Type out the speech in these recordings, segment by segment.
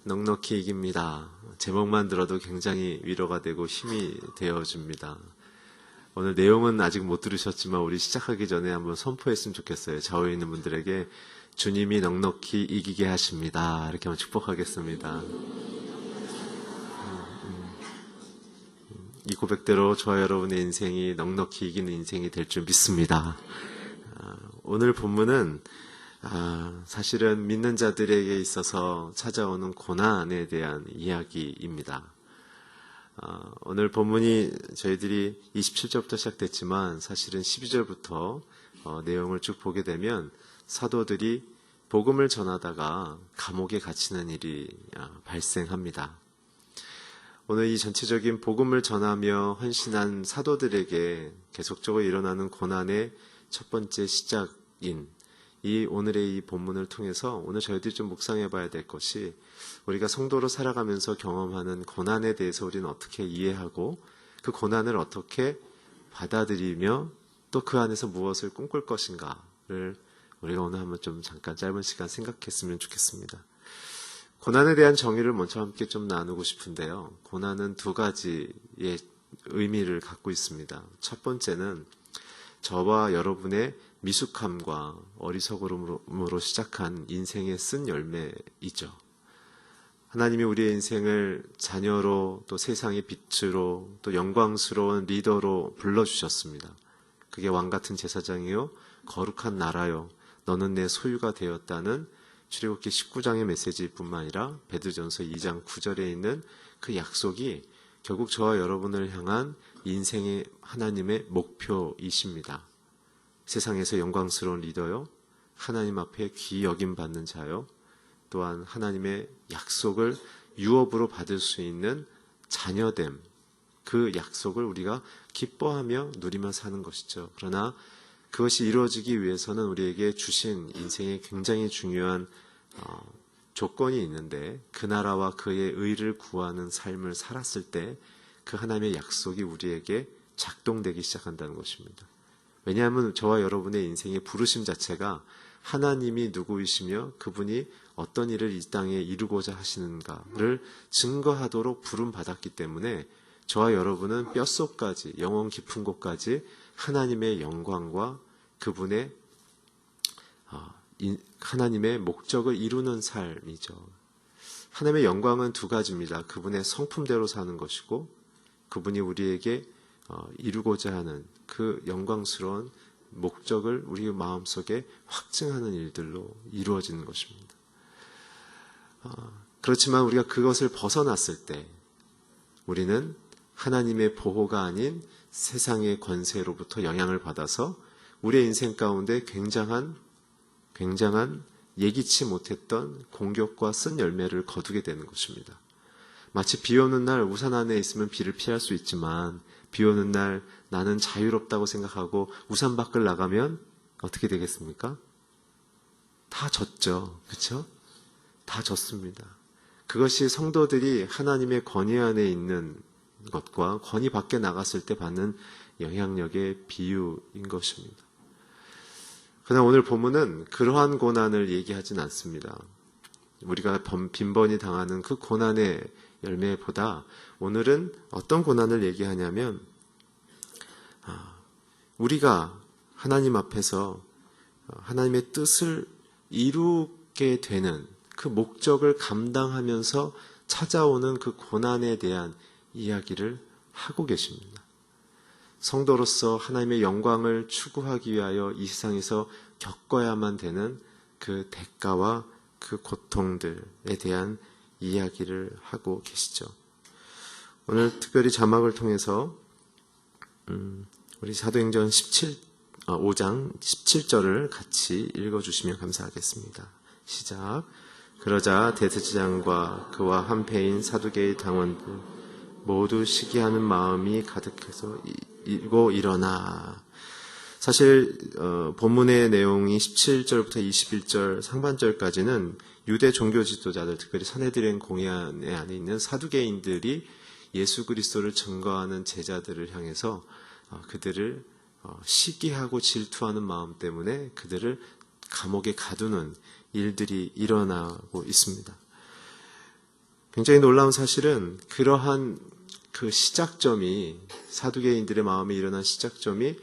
넉넉히 이깁니다. 제목만 들어도 굉장히 위로가 되고 힘이 되어줍니다. 오늘 내용은 아직 못 들으셨지만 우리 시작하기 전에 한번 선포했으면 좋겠어요. 좌우에 있는 분들에게 주님이 넉넉히 이기게 하십니다. 이렇게 한번 축복하겠습니다. 이 고백대로 저와 여러분의 인생이 넉넉히 이기는 인생이 될 줄 믿습니다. 오늘 본문은 사실은 믿는 자들에게 있어서 찾아오는 고난에 대한 이야기입니다. 오늘 본문이 저희들이 27절부터 시작됐지만 사실은 12절부터 내용을 쭉 보게 되면 사도들이 복음을 전하다가 감옥에 갇히는 일이 발생합니다. 오늘 이 전체적인 복음을 전하며 헌신한 사도들에게 계속적으로 일어나는 고난의 첫 번째 시작인 이 오늘의 이 본문을 통해서 오늘 저희들이 좀 묵상해 봐야 될 것이 우리가 성도로 살아가면서 경험하는 고난에 대해서 우리는 어떻게 이해하고 그 고난을 어떻게 받아들이며 또 그 안에서 무엇을 꿈꿀 것인가를 우리가 오늘 한번 좀 잠깐 짧은 시간 생각했으면 좋겠습니다. 고난에 대한 정의를 먼저 함께 좀 나누고 싶은데요. 고난은 두 가지의 의미를 갖고 있습니다. 첫 번째는 저와 여러분의 미숙함과 어리석음으로 시작한 인생의 쓴 열매이죠. 하나님이 우리의 인생을 자녀로 또 세상의 빛으로 또 영광스러운 리더로 불러주셨습니다. 그게 왕같은 제사장이요 거룩한 나라요 너는 내 소유가 되었다는 출애굽기 19장의 메시지일 뿐만 아니라 베드로전서 2장 9절에 있는 그 약속이 결국 저와 여러분을 향한 인생의 하나님의 목표이십니다. 세상에서 영광스러운 리더요, 하나님 앞에 귀 여김받는 자요, 또한 하나님의 약속을 유업으로 받을 수 있는 자녀됨, 그 약속을 우리가 기뻐하며 누리며 사는 것이죠. 그러나 그것이 이루어지기 위해서는 우리에게 주신 인생의 굉장히 중요한 조건이 있는데 그 나라와 그의 의를 구하는 삶을 살았을 때 그 하나님의 약속이 우리에게 작동되기 시작한다는 것입니다. 왜냐하면 저와 여러분의 인생의 부르심 자체가 하나님이 누구이시며 그분이 어떤 일을 이 땅에 이루고자 하시는가를 증거하도록 부름받았기 때문에 저와 여러분은 뼛속까지 영혼 깊은 곳까지 하나님의 영광과 그분의 하나님의 목적을 이루는 삶이죠. 하나님의 영광은 두 가지입니다. 그분의 성품대로 사는 것이고 그분이 우리에게 이루고자 하는 그 영광스러운 목적을 우리 마음속에 확증하는 일들로 이루어지는 것입니다. 그렇지만 우리가 그것을 벗어났을 때 우리는 하나님의 보호가 아닌 세상의 권세로부터 영향을 받아서 우리의 인생 가운데 굉장한 예기치 못했던 공격과 쓴 열매를 거두게 되는 것입니다. 마치 비 오는 날 우산 안에 있으면 비를 피할 수 있지만 비 오는 날 나는 자유롭다고 생각하고 우산 밖을 나가면 어떻게 되겠습니까? 다 젖죠. 그렇죠? 다 젖습니다. 그것이 성도들이 하나님의 권위 안에 있는 것과 권위 밖에 나갔을 때 받는 영향력의 비유인 것입니다. 그러나 오늘 본문은 그러한 고난을 얘기하진 않습니다. 우리가 빈번히 당하는 그 고난의 열매보다 오늘은 어떤 고난을 얘기하냐면 우리가 하나님 앞에서 하나님의 뜻을 이루게 되는 그 목적을 감당하면서 찾아오는 그 고난에 대한 이야기를 하고 계십니다. 성도로서 하나님의 영광을 추구하기 위하여 이 세상에서 겪어야만 되는 그 대가와 그 고통들에 대한 이야기를 하고 계시죠. 오늘 특별히 자막을 통해서 우리 사도행전 5장 17절을 같이 읽어주시면 감사하겠습니다. 시작. 그러자 대제사장과 그와 한패인 사두개의 당원들 모두 시기하는 마음이 가득해서 이고 일어나. 사실 본문의 내용이 17절부터 21절 상반절까지는 유대 종교 지도자들, 특별히 산헤드린 공회 안에 있는 사두개인들이 예수 그리스도를 증거하는 제자들을 향해서 그들을 시기하고 질투하는 마음 때문에 그들을 감옥에 가두는 일들이 일어나고 있습니다. 굉장히 놀라운 사실은 그러한 그 시작점이, 사두개인들의 마음에 일어난 시작점이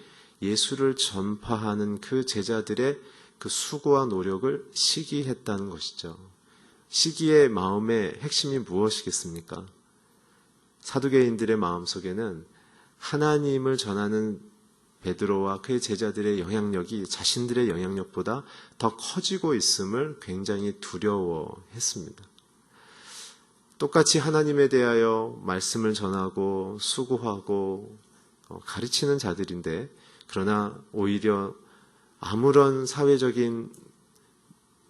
예수를 전파하는 그 제자들의 그 수고와 노력을 시기했다는 것이죠. 시기의 마음의 핵심이 무엇이겠습니까? 사두개인들의 마음속에는 하나님을 전하는 베드로와 그의 제자들의 영향력이 자신들의 영향력보다 더 커지고 있음을 굉장히 두려워했습니다. 똑같이 하나님에 대하여 말씀을 전하고 수고하고 가르치는 자들인데, 그러나 오히려 아무런 사회적인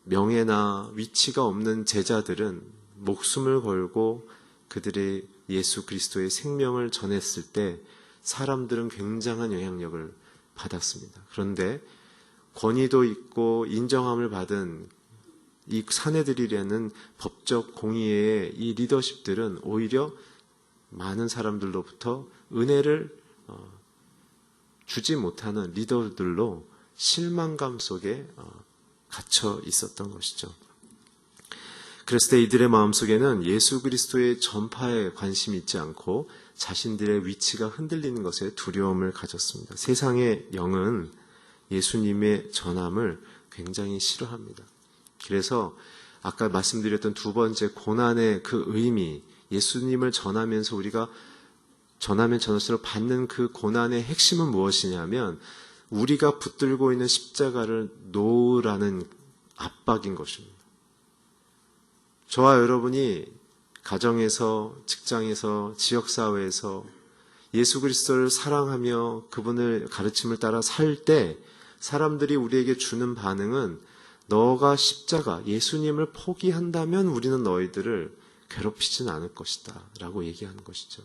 명예나 위치가 없는 제자들은 목숨을 걸고 그들의 예수 그리스도의 생명을 전했을 때 사람들은 굉장한 영향력을 받았습니다. 그런데 권위도 있고 인정함을 받은 이 사내들이라는 법적 공의의 이 리더십들은 오히려 많은 사람들로부터 은혜를 주지 못하는 리더들로 실망감 속에 갇혀 있었던 것이죠. 그랬을 때 이들의 마음속에는 예수 그리스도의 전파에 관심이 있지 않고 자신들의 위치가 흔들리는 것에 두려움을 가졌습니다. 세상의 영은 예수님의 전함을 굉장히 싫어합니다. 그래서 아까 말씀드렸던 두 번째 고난의 그 의미, 예수님을 전하면서 우리가 전하면 전할수록 받는 그 고난의 핵심은 무엇이냐면 우리가 붙들고 있는 십자가를 놓으라는 압박인 것입니다. 저와 여러분이 가정에서, 직장에서, 지역사회에서 예수 그리스도를 사랑하며 그분을 가르침을 따라 살 때 사람들이 우리에게 주는 반응은 너가 십자가, 예수님을 포기한다면 우리는 너희들을 괴롭히진 않을 것이다 라고 얘기하는 것이죠.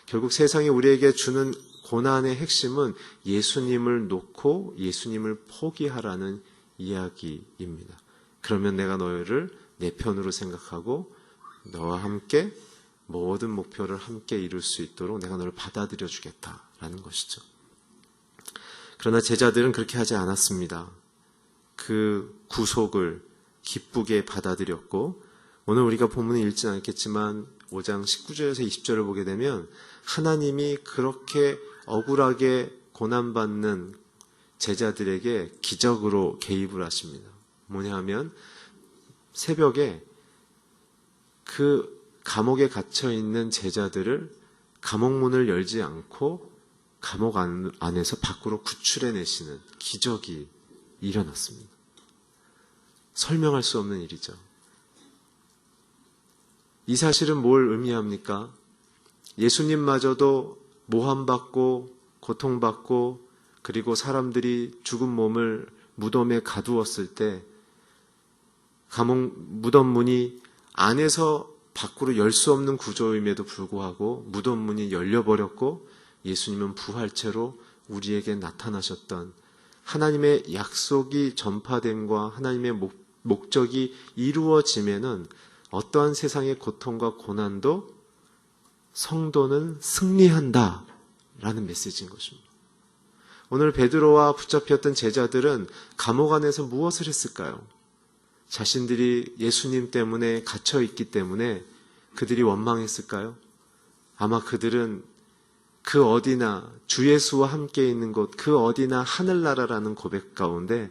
결국 세상이 우리에게 주는 고난의 핵심은 예수님을 놓고 예수님을 포기하라는 이야기입니다. 그러면 내가 너희를 내 편으로 생각하고 너와 함께 모든 목표를 함께 이룰 수 있도록 내가 너를 받아들여 주겠다라는 것이죠. 그러나 제자들은 그렇게 하지 않았습니다. 그 구속을 기쁘게 받아들였고, 오늘 우리가 본문을 읽진 않겠지만 5장 19절에서 20절을 보게 되면 하나님이 그렇게 억울하게 고난받는 제자들에게 기적으로 개입을 하십니다. 뭐냐 하면 새벽에 그 감옥에 갇혀있는 제자들을 감옥문을 열지 않고 감옥 안에서 밖으로 구출해내시는 기적이 일어났습니다. 설명할 수 없는 일이죠. 이 사실은 뭘 의미합니까? 예수님마저도 모함받고 고통받고 그리고 사람들이 죽은 몸을 무덤에 가두었을 때 감옥 무덤 문이 안에서 밖으로 열 수 없는 구조임에도 불구하고 무덤 문이 열려버렸고 예수님은 부활체로 우리에게 나타나셨던 하나님의 약속이 전파됨과 하나님의 목적이 이루어짐에는 어떠한 세상의 고통과 고난도 성도는 승리한다 라는 메시지인 것입니다. 오늘 베드로와 붙잡혔던 제자들은 감옥 안에서 무엇을 했을까요? 자신들이 예수님 때문에 갇혀있기 때문에 그들이 원망했을까요? 아마 그들은 그 어디나 주 예수와 함께 있는 곳, 그 어디나 하늘나라라는 고백 가운데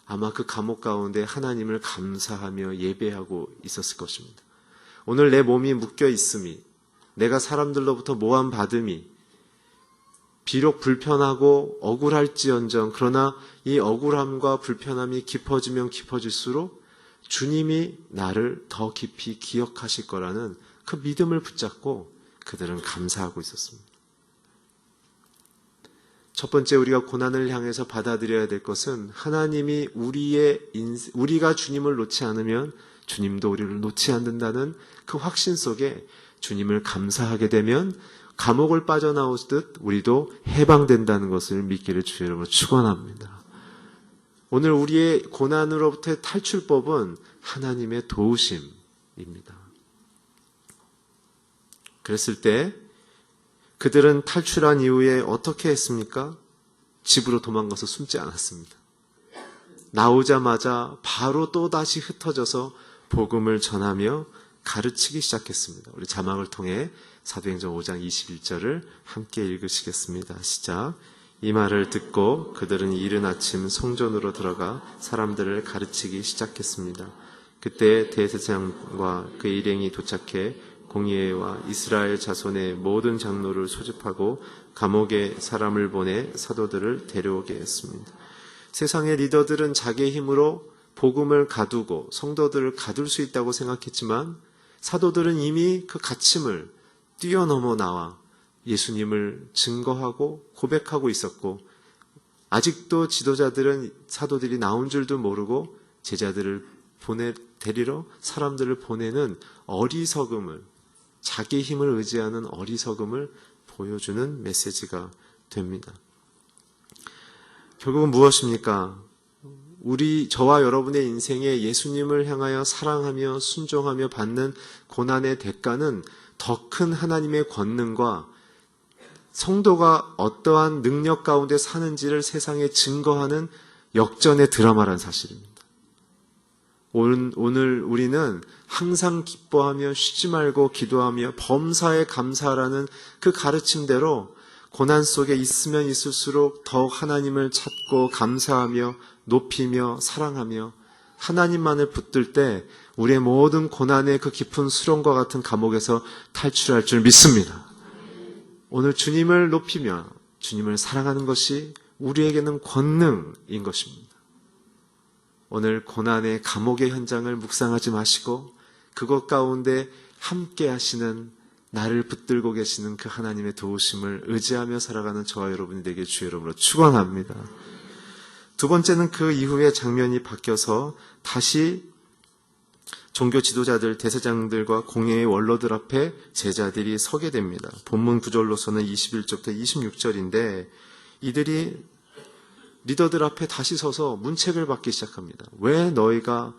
아마 그 감옥 가운데 하나님을 감사하며 예배하고 있었을 것입니다. 오늘 내 몸이 묶여 있음이, 내가 사람들로부터 모함받음이 비록 불편하고 억울할지언정 그러나 이 억울함과 불편함이 깊어지면 깊어질수록 주님이 나를 더 깊이 기억하실 거라는 그 믿음을 붙잡고 그들은 감사하고 있었습니다. 첫 번째 우리가 고난을 향해서 받아들여야 될 것은 하나님이 우리가 주님을 놓지 않으면 주님도 우리를 놓지 않는다는 그 확신 속에 주님을 감사하게 되면 감옥을 빠져나오듯 우리도 해방된다는 것을 믿기를 주의 이름으로 축원합니다. 오늘 우리의 고난으로부터의 탈출법은 하나님의 도우심입니다. 그랬을 때 그들은 탈출한 이후에 어떻게 했습니까? 집으로 도망가서 숨지 않았습니다. 나오자마자 바로 또다시 흩어져서 복음을 전하며 가르치기 시작했습니다. 우리 자막을 통해 사도행전 5장 21절을 함께 읽으시겠습니다. 시작. 이 말을 듣고 그들은 이른 아침 성전으로 들어가 사람들을 가르치기 시작했습니다. 그때 대제사장과 그 일행이 도착해 공의회와 이스라엘 자손의 모든 장로를 소집하고 감옥에 사람을 보내 사도들을 데려오게 했습니다. 세상의 리더들은 자기의 힘으로 복음을 가두고 성도들을 가둘 수 있다고 생각했지만 사도들은 이미 그 갇힘을 뛰어넘어 나와 예수님을 증거하고 고백하고 있었고, 아직도 지도자들은 사도들이 나온 줄도 모르고 제자들을 데리러 사람들을 보내는 어리석음을, 자기 힘을 의지하는 어리석음을 보여주는 메시지가 됩니다. 결국은 무엇입니까? 저와 여러분의 인생에 예수님을 향하여 사랑하며 순종하며 받는 고난의 대가는 더 큰 하나님의 권능과 성도가 어떠한 능력 가운데 사는지를 세상에 증거하는 역전의 드라마란 사실입니다. 오늘 우리는 항상 기뻐하며 쉬지 말고 기도하며 범사에 감사하라는 그 가르침대로 고난 속에 있으면 있을수록 더욱 하나님을 찾고 감사하며 높이며 사랑하며 하나님만을 붙들 때 우리의 모든 고난의 그 깊은 수렁과 같은 감옥에서 탈출할 줄 믿습니다. 오늘 주님을 높이며 주님을 사랑하는 것이 우리에게는 권능인 것입니다. 오늘 고난의 감옥의 현장을 묵상하지 마시고 그것 가운데 함께 하시는, 나를 붙들고 계시는 그 하나님의 도우심을 의지하며 살아가는 저와 여러분이 되길 주의 이름으로 축원합니다. 두 번째는 그 이후에 장면이 바뀌어서 다시 종교 지도자들, 대제사장들과 공회의 원로들 앞에 제자들이 서게 됩니다. 본문 구절로서는 21절부터 26절인데 이들이 리더들 앞에 다시 서서 문책을 받기 시작합니다. 왜 너희가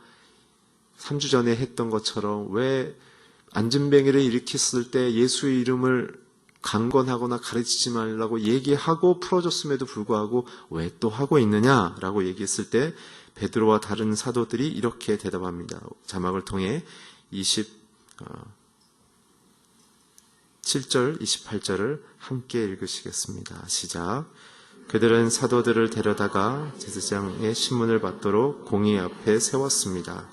3주 전에 했던 것처럼 왜 안진뱅이를 일으켰을 때 예수의 이름을 강권하거나 가르치지 말라고 얘기하고 풀어줬음에도 불구하고 왜 또 하고 있느냐라고 얘기했을 때 베드로와 다른 사도들이 이렇게 대답합니다. 자막을 통해 27절, 28절을 함께 읽으시겠습니다. 시작. 그들은 사도들을 데려다가 제사장의 신문을 받도록 공의 앞에 세웠습니다.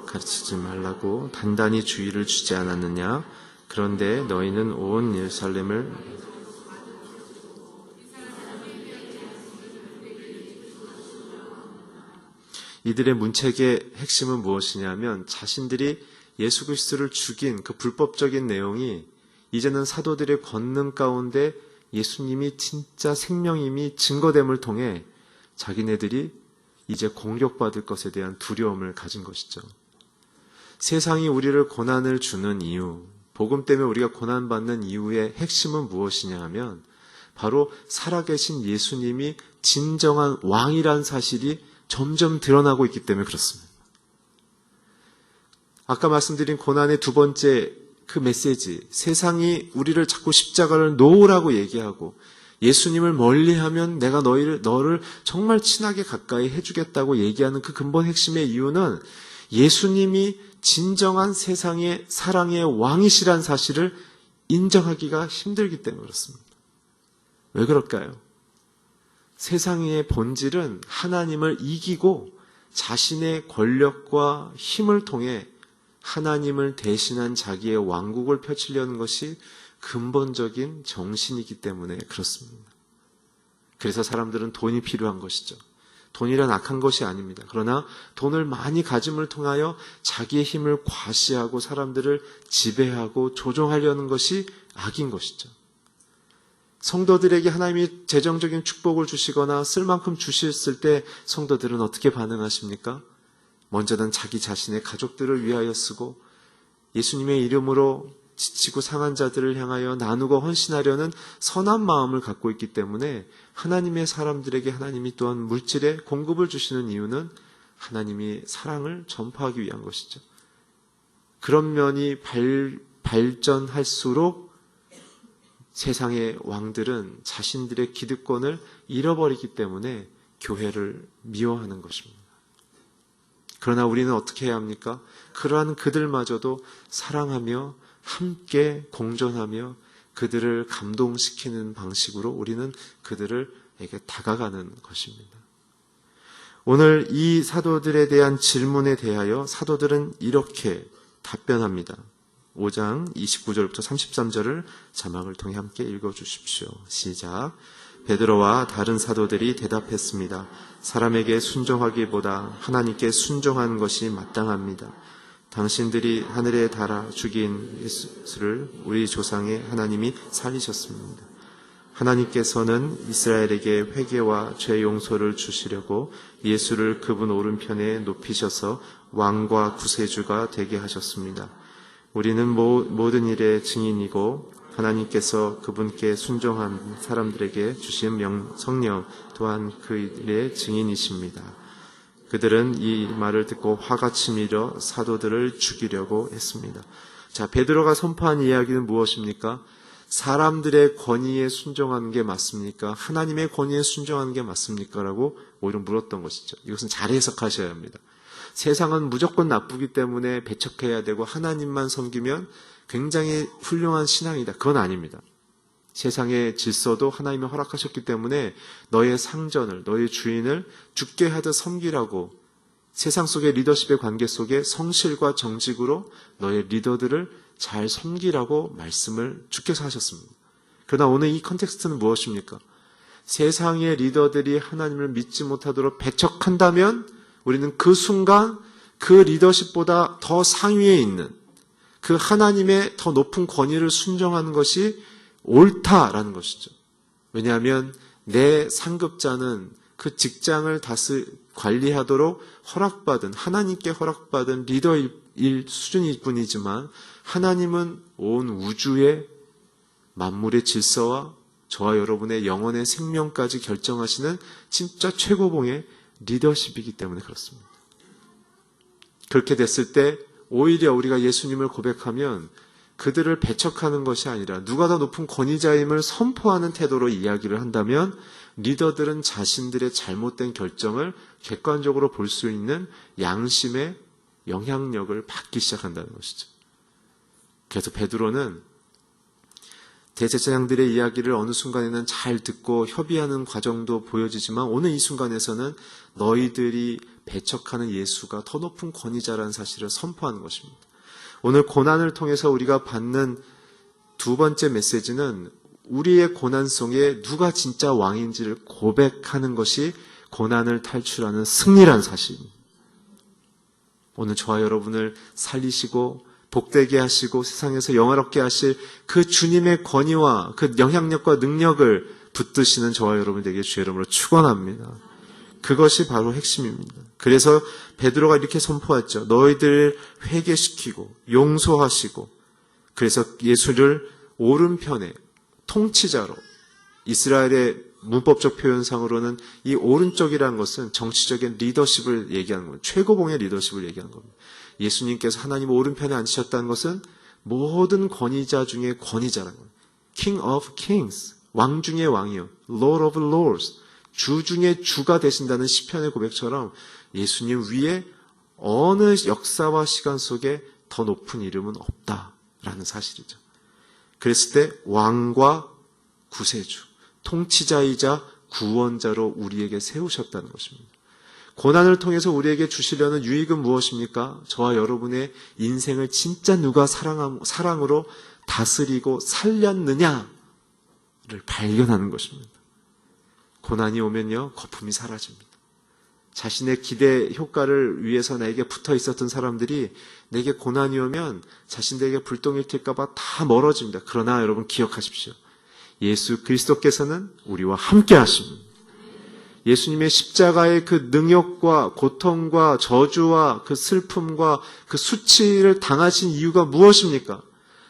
가르치지 말라고 단단히 주의를 주지 않았느냐? 그런데 너희는 온 예루살렘을 이들의 문책의 핵심은 무엇이냐면 자신들이 예수 그리스도를 죽인 그 불법적인 내용이 이제는 사도들의 권능 가운데 예수님이 진짜 생명임이 증거됨을 통해 자기네들이 이제 공격받을 것에 대한 두려움을 가진 것이죠. 세상이 우리를 고난을 주는 이유, 복음 때문에 우리가 고난받는 이유의 핵심은 무엇이냐 하면 바로 살아계신 예수님이 진정한 왕이란 사실이 점점 드러나고 있기 때문에 그렇습니다. 아까 말씀드린 고난의 두 번째 그 메시지, 세상이 우리를 자꾸 십자가를 놓으라고 얘기하고 예수님을 멀리하면 내가 너를 정말 친하게 가까이 해주겠다고 얘기하는 그 근본 핵심의 이유는 예수님이 진정한 세상의 사랑의 왕이시란 사실을 인정하기가 힘들기 때문에 그렇습니다. 왜 그럴까요? 세상의 본질은 하나님을 이기고 자신의 권력과 힘을 통해 하나님을 대신한 자기의 왕국을 펼치려는 것이 근본적인 정신이기 때문에 그렇습니다. 그래서 사람들은 돈이 필요한 것이죠. 돈이란 악한 것이 아닙니다. 그러나 돈을 많이 가짐을 통하여 자기의 힘을 과시하고 사람들을 지배하고 조종하려는 것이 악인 것이죠. 성도들에게 하나님이 재정적인 축복을 주시거나 쓸 만큼 주셨을 때 성도들은 어떻게 반응하십니까? 먼저는 자기 자신의 가족들을 위하여 쓰고 예수님의 이름으로 지치고 상한 자들을 향하여 나누고 헌신하려는 선한 마음을 갖고 있기 때문에 하나님의 사람들에게 하나님이 또한 물질의 공급을 주시는 이유는 하나님이 사랑을 전파하기 위한 것이죠. 그런 면이 발전할수록 세상의 왕들은 자신들의 기득권을 잃어버리기 때문에 교회를 미워하는 것입니다. 그러나 우리는 어떻게 해야 합니까? 그러한 그들마저도 사랑하며 함께 공존하며 그들을 감동시키는 방식으로 우리는 그들에게 다가가는 것입니다. 오늘 이 사도들에 대한 질문에 대하여 사도들은 이렇게 답변합니다. 5장 29절부터 33절을 자막을 통해 함께 읽어주십시오. 시작. 베드로와 다른 사도들이 대답했습니다. 사람에게 순종하기보다 하나님께 순종하는 것이 마땅합니다. 당신들이 하늘에 달아 죽인 예수를 우리 조상의 하나님이 살리셨습니다. 하나님께서는 이스라엘에게 회개와 죄 용서를 주시려고 예수를 그분 오른편에 높이셔서 왕과 구세주가 되게 하셨습니다. 우리는 모든 일의 증인이고 하나님께서 그분께 순종한 사람들에게 주신 성령 또한 그 일의 증인이십니다. 그들은 이 말을 듣고 화가 치밀어 사도들을 죽이려고 했습니다. 자, 베드로가 선포한 이야기는 무엇입니까? 사람들의 권위에 순종하는 게 맞습니까? 하나님의 권위에 순종하는 게 맞습니까? 라고 오히려 물었던 것이죠. 이것은 잘 해석하셔야 합니다. 세상은 무조건 나쁘기 때문에 배척해야 되고 하나님만 섬기면 굉장히 훌륭한 신앙이다. 그건 아닙니다. 세상의 질서도 하나님이 허락하셨기 때문에 너의 상전을, 너의 주인을 죽게 하듯 섬기라고 세상 속의 리더십의 관계 속에 성실과 정직으로 너의 리더들을 잘 섬기라고 말씀을 주께서 하셨습니다. 그러나 오늘 이 컨텍스트는 무엇입니까? 세상의 리더들이 하나님을 믿지 못하도록 배척한다면 우리는 그 순간 그 리더십보다 더 상위에 있는 그 하나님의 더 높은 권위를 순종하는 것이 옳다라는 것이죠. 왜냐하면 내 상급자는 그 직장을 관리하도록 허락받은, 하나님께 허락받은 리더일 수준일 뿐이지만 하나님은 온 우주의 만물의 질서와 저와 여러분의 영혼의 생명까지 결정하시는 진짜 최고봉의 리더십이기 때문에 그렇습니다. 그렇게 됐을 때 오히려 우리가 예수님을 고백하면 그들을 배척하는 것이 아니라 누가 더 높은 권위자임을 선포하는 태도로 이야기를 한다면 리더들은 자신들의 잘못된 결정을 객관적으로 볼 수 있는 양심의 영향력을 받기 시작한다는 것이죠. 그래서 베드로는 대제사장들의 이야기를 어느 순간에는 잘 듣고 협의하는 과정도 보여지지만 오늘 이 순간에서는 너희들이 배척하는 예수가 더 높은 권위자라는 사실을 선포하는 것입니다. 오늘 고난을 통해서 우리가 받는 두 번째 메시지는 우리의 고난 속에 누가 진짜 왕인지를 고백하는 것이 고난을 탈출하는 승리란 사실입니다. 오늘 저와 여러분을 살리시고 복되게 하시고 세상에서 영화롭게 하실 그 주님의 권위와 그 영향력과 능력을 붙드시는 저와 여러분 되게 주의 이름으로 축원합니다. 그것이 바로 핵심입니다. 그래서 베드로가 이렇게 선포했죠. 너희들을 회개시키고 용서하시고 그래서 예수를 오른편에 통치자로 이스라엘의 문법적 표현상으로는 이 오른쪽이라는 것은 정치적인 리더십을 얘기하는 겁니다. 최고봉의 리더십을 얘기하는 겁니다. 예수님께서 하나님 오른편에 앉으셨다는 것은 모든 권위자 중에 권위자라는 거예요. King of Kings, 왕 중의 왕이요. Lord of Lords, 주 중에 주가 되신다는 시편의 고백처럼 예수님 위에 어느 역사와 시간 속에 더 높은 이름은 없다라는 사실이죠. 그랬을 때 왕과 구세주, 통치자이자 구원자로 우리에게 세우셨다는 것입니다. 고난을 통해서 우리에게 주시려는 유익은 무엇입니까? 저와 여러분의 인생을 진짜 누가 사랑으로 다스리고 살렸느냐를 발견하는 것입니다. 고난이 오면요, 거품이 사라집니다. 자신의 기대 효과를 위해서 나에게 붙어 있었던 사람들이 내게 고난이 오면 자신들에게 불똥이 튈까봐 다 멀어집니다. 그러나 여러분 기억하십시오. 예수 그리스도께서는 우리와 함께 하십니다. 예수님의 십자가의 그 능욕과 고통과 저주와 그 슬픔과 그 수치를 당하신 이유가 무엇입니까?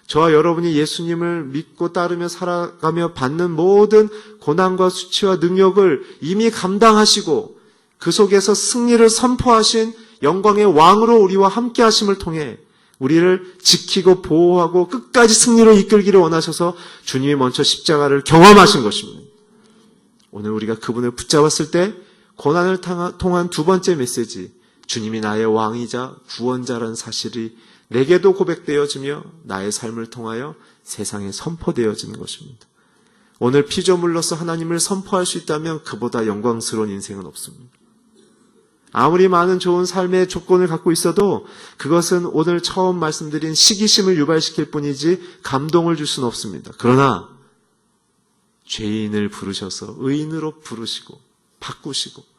저와 여러분이 예수님을 믿고 따르며 살아가며 받는 모든 고난과 수치와 능욕을 이미 감당하시고 그 속에서 승리를 선포하신 영광의 왕으로 우리와 함께 하심을 통해 우리를 지키고 보호하고 끝까지 승리로 이끌기를 원하셔서 주님이 먼저 십자가를 경험하신 것입니다. 오늘 우리가 그분을 붙잡았을 때 고난을 통한 두 번째 메시지, 주님이 나의 왕이자 구원자라는 사실이 내게도 고백되어지며 나의 삶을 통하여 세상에 선포되어지는 것입니다. 오늘 피조물로서 하나님을 선포할 수 있다면 그보다 영광스러운 인생은 없습니다. 아무리 많은 좋은 삶의 조건을 갖고 있어도 그것은 오늘 처음 말씀드린 시기심을 유발시킬 뿐이지 감동을 줄 수는 없습니다. 그러나 죄인을 부르셔서 의인으로 부르시고 바꾸시고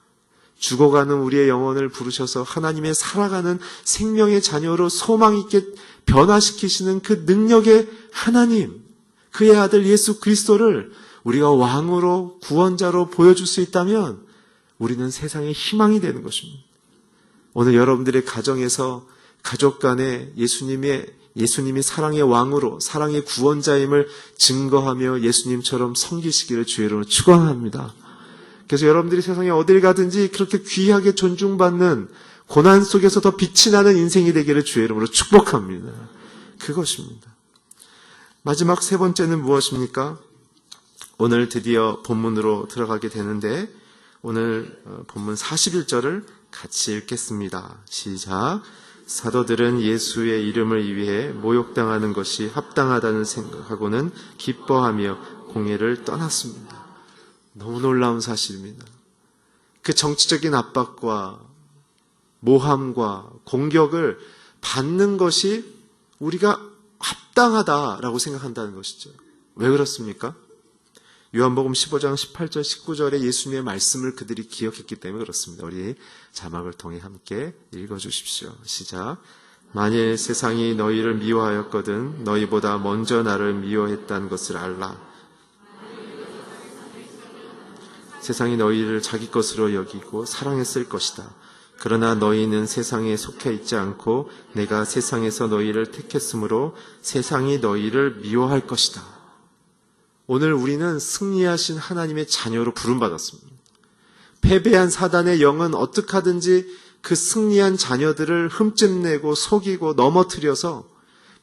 죽어가는 우리의 영혼을 부르셔서 하나님의 살아가는 생명의 자녀로 소망 있게 변화시키시는 그 능력의 하나님, 그의 아들 예수 그리스도를 우리가 왕으로 구원자로 보여줄 수 있다면 우리는 세상의 희망이 되는 것입니다. 오늘 여러분들의 가정에서 가족 간에 예수님이 사랑의 왕으로 사랑의 구원자임을 증거하며 예수님처럼 섬기시기를 주의 이름으로 축원합니다. 그래서 여러분들이 세상에 어딜 가든지 그렇게 귀하게 존중받는 고난 속에서 더 빛이 나는 인생이 되기를 주의 이름으로 축복합니다. 그것입니다. 마지막 세 번째는 무엇입니까? 오늘 드디어 본문으로 들어가게 되는데 오늘 본문 41절을 같이 읽겠습니다. 시작. 사도들은 예수의 이름을 위해 모욕당하는 것이 합당하다는 생각하고는 기뻐하며 공회를 떠났습니다. 너무 놀라운 사실입니다. 그 정치적인 압박과 모함과 공격을 받는 것이 우리가 합당하다라고 생각한다는 것이죠. 왜 그렇습니까? 요한복음 15장 18절 19절에 예수님의 말씀을 그들이 기억했기 때문에 그렇습니다. 우리 자막을 통해 함께 읽어주십시오. 시작. 만일 세상이 너희를 미워하였거든 너희보다 먼저 나를 미워했다는 것을 알라. 세상이 너희를 자기 것으로 여기고 사랑했을 것이다. 그러나 너희는 세상에 속해 있지 않고 내가 세상에서 너희를 택했으므로 세상이 너희를 미워할 것이다. 오늘 우리는 승리하신 하나님의 자녀로 부름받았습니다. 패배한 사단의 영은 어떻게 하든지 그 승리한 자녀들을 흠집내고 속이고 넘어뜨려서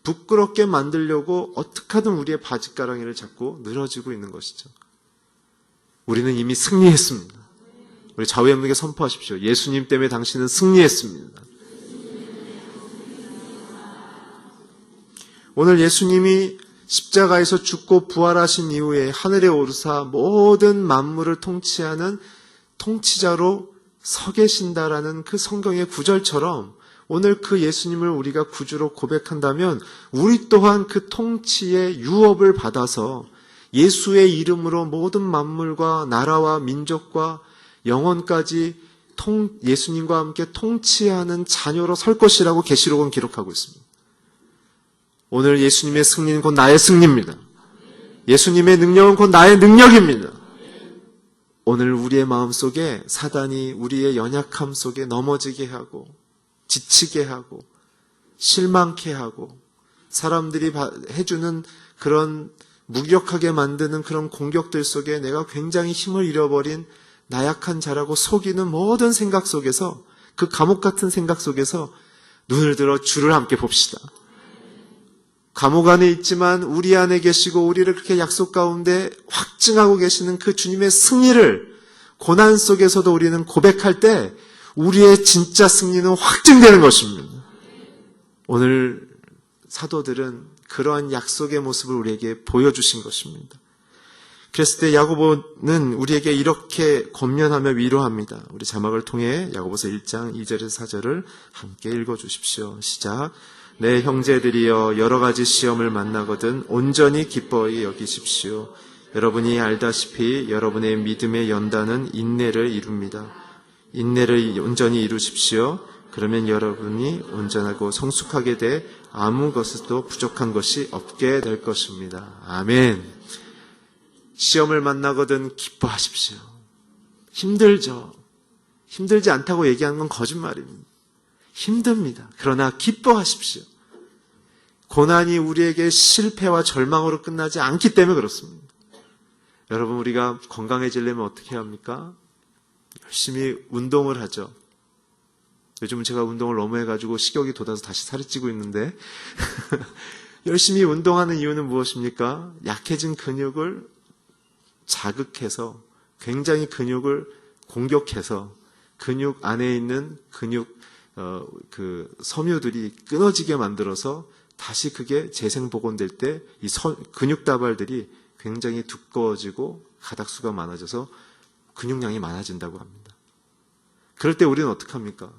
부끄럽게 만들려고 어떻게 하든 우리의 바짓가랑이를 잡고 늘어지고 있는 것이죠. 우리는 이미 승리했습니다. 우리 좌우의 선포하십시오. 예수님 때문에 당신은 승리했습니다. 오늘 예수님이 십자가에서 죽고 부활하신 이후에 하늘에 오르사 모든 만물을 통치하는 통치자로 서 계신다라는 그 성경의 구절처럼 오늘 그 예수님을 우리가 구주로 고백한다면 우리 또한 그 통치의 유업을 받아서 예수의 이름으로 모든 만물과 나라와 민족과 영혼까지 예수님과 함께 통치하는 자녀로 설 것이라고 계시록은 기록하고 있습니다. 오늘 예수님의 승리는 곧 나의 승리입니다. 예수님의 능력은 곧 나의 능력입니다. 오늘 우리의 마음속에 사단이 우리의 연약함 속에 넘어지게 하고 지치게 하고 실망케 하고 사람들이 해주는 그런 무력하게 만드는 그런 공격들 속에 내가 굉장히 힘을 잃어버린 나약한 자라고 속이는 모든 생각 속에서 그 감옥 같은 생각 속에서 눈을 들어 주를 함께 봅시다. 감옥 안에 있지만 우리 안에 계시고 우리를 그렇게 약속 가운데 확증하고 계시는 그 주님의 승리를 고난 속에서도 우리는 고백할 때 우리의 진짜 승리는 확증되는 것입니다. 오늘 사도들은 그러한 약속의 모습을 우리에게 보여주신 것입니다. 그랬을 때 야고보는 우리에게 이렇게 권면하며 위로합니다. 우리 자막을 통해 야고보서 1장 2절에서 4절을 함께 읽어주십시오. 시작. 내 형제들이여 여러 가지 시험을 만나거든 온전히 기뻐히 여기십시오. 여러분이 알다시피 여러분의 믿음의 연단은 인내를 이룹니다. 인내를 온전히 이루십시오. 그러면 여러분이 온전하고 성숙하게 돼 아무 것에도 부족한 것이 없게 될 것입니다. 아멘. 시험을 만나거든 기뻐하십시오. 힘들죠. 힘들지 않다고 얘기하는 건 거짓말입니다. 힘듭니다. 그러나 기뻐하십시오. 고난이 우리에게 실패와 절망으로 끝나지 않기 때문에 그렇습니다. 여러분, 우리가 건강해지려면 어떻게 해야 합니까? 열심히 운동을 하죠. 요즘은 제가 운동을 너무 해가지고 식욕이 돋아서 다시 살이 찌고 있는데 열심히 운동하는 이유는 무엇입니까? 약해진 근육을 자극해서 굉장히 근육을 공격해서 근육 안에 있는 근육 그 섬유들이 끊어지게 만들어서 다시 그게 재생복원될 때 이 근육 다발들이 굉장히 두꺼워지고 가닥수가 많아져서 근육량이 많아진다고 합니다. 그럴 때 우리는 어떡합니까?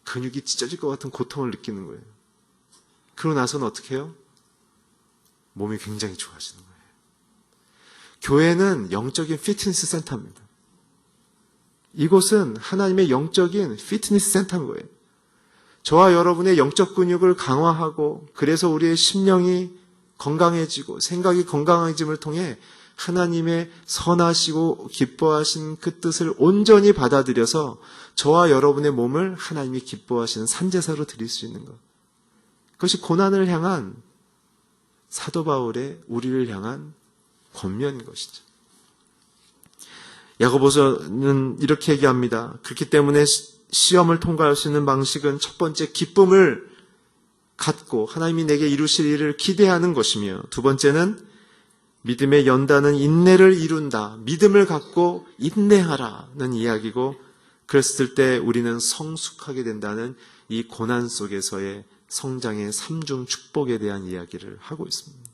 근육이 찢어질 것 같은 고통을 느끼는 거예요. 그러고 나서는 어떻게 해요? 몸이 굉장히 좋아지는 거예요. 교회는 영적인 피트니스 센터입니다. 이곳은 하나님의 영적인 피트니스 센터인 거예요. 저와 여러분의 영적 근육을 강화하고 그래서 우리의 심령이 건강해지고 생각이 건강해짐을 통해 하나님의 선하시고 기뻐하신 그 뜻을 온전히 받아들여서 저와 여러분의 몸을 하나님이 기뻐하시는 산제사로 드릴 수 있는 것. 그것이 고난을 향한 사도 바울의 우리를 향한 권면인 것이죠. 야고보서는 이렇게 얘기합니다. 그렇기 때문에 시험을 통과할 수 있는 방식은 첫 번째 기쁨을 갖고 하나님이 내게 이루실 일을 기대하는 것이며 두 번째는 믿음의 연단은 인내를 이룬다. 믿음을 갖고 인내하라는 이야기고 그랬을 때 우리는 성숙하게 된다는 이 고난 속에서의 성장의 삼중 축복에 대한 이야기를 하고 있습니다.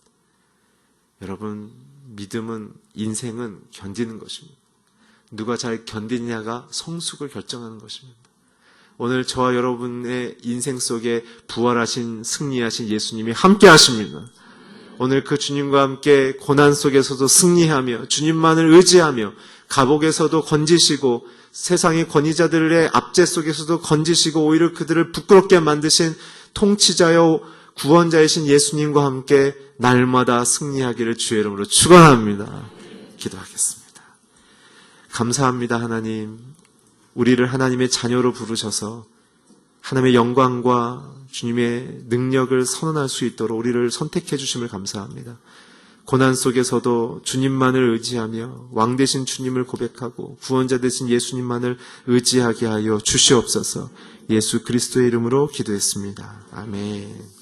여러분, 믿음은 인생은 견디는 것입니다. 누가 잘 견디냐가 성숙을 결정하는 것입니다. 오늘 저와 여러분의 인생 속에 부활하신 승리하신 예수님이 함께 하십니다. 오늘 그 주님과 함께 고난 속에서도 승리하며 주님만을 의지하며 감옥에서도 건지시고 세상의 권위자들의 압제 속에서도 건지시고 오히려 그들을 부끄럽게 만드신 통치자여 구원자이신 예수님과 함께 날마다 승리하기를 주의 이름으로 축원합니다. 기도하겠습니다. 감사합니다. 하나님, 우리를 하나님의 자녀로 부르셔서 하나님의 영광과 주님의 능력을 선언할 수 있도록 우리를 선택해 주심을 감사합니다. 고난 속에서도 주님만을 의지하며 왕 되신 주님을 고백하고 구원자 되신 예수님만을 의지하게 하여 주시옵소서. 예수 그리스도의 이름으로 기도했습니다. 아멘.